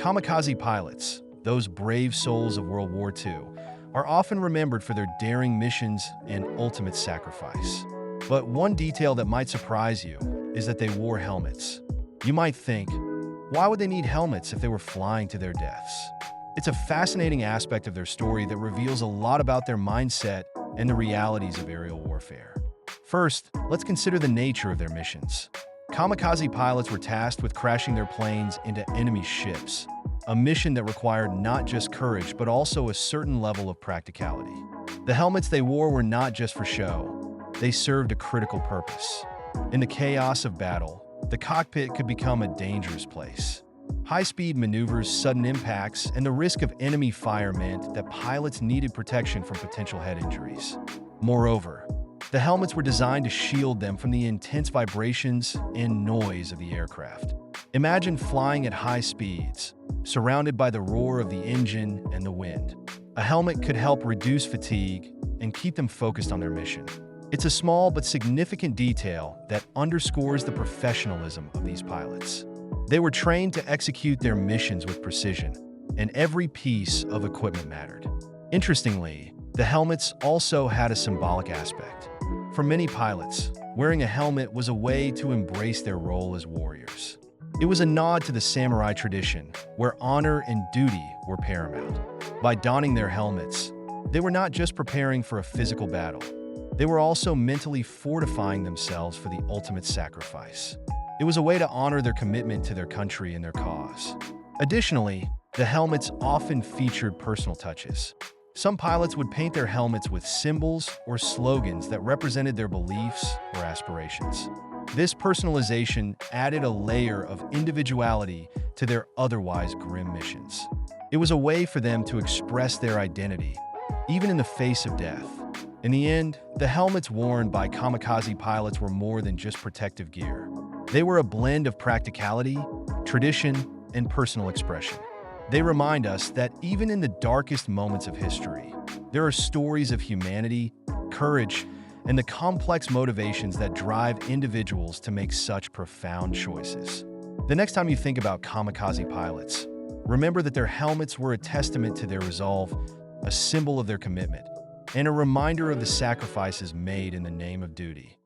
Kamikaze pilots, those brave souls of World War II, are often remembered for their daring missions and ultimate sacrifice. But one detail that might surprise you is that they wore helmets. You might think, why would they need helmets if they were flying to their deaths? It's a fascinating aspect of their story that reveals a lot about their mindset and the realities of aerial warfare. First, let's consider the nature of their missions. Kamikaze pilots were tasked with crashing their planes into enemy ships, a mission that required not just courage but also a certain level of practicality. The helmets they wore were not just for show, they served a critical purpose. In the chaos of battle, the cockpit could become a dangerous place. High-speed maneuvers, sudden impacts, and the risk of enemy fire meant that pilots needed protection from potential head injuries. Moreover, the helmets were designed to shield them from the intense vibrations and noise of the aircraft. Imagine flying at high speeds, surrounded by the roar of the engine and the wind. A helmet could help reduce fatigue and keep them focused on their mission. It's a small but significant detail that underscores the professionalism of these pilots. They were trained to execute their missions with precision, and every piece of equipment mattered. Interestingly, the helmets also had a symbolic aspect. For many pilots, wearing a helmet was a way to embrace their role as warriors. It was a nod to the samurai tradition, where honor and duty were paramount. By donning their helmets, they were not just preparing for a physical battle, they were also mentally fortifying themselves for the ultimate sacrifice. It was a way to honor their commitment to their country and their cause. Additionally, the helmets often featured personal touches. Some pilots would paint their helmets with symbols or slogans that represented their beliefs or aspirations. This personalization added a layer of individuality to their otherwise grim missions. It was a way for them to express their identity, even in the face of death. In the end, the helmets worn by kamikaze pilots were more than just protective gear. They were a blend of practicality, tradition, and personal expression. They remind us that even in the darkest moments of history, there are stories of humanity, courage, and the complex motivations that drive individuals to make such profound choices. The next time you think about kamikaze pilots, remember that their helmets were a testament to their resolve, a symbol of their commitment, and a reminder of the sacrifices made in the name of duty.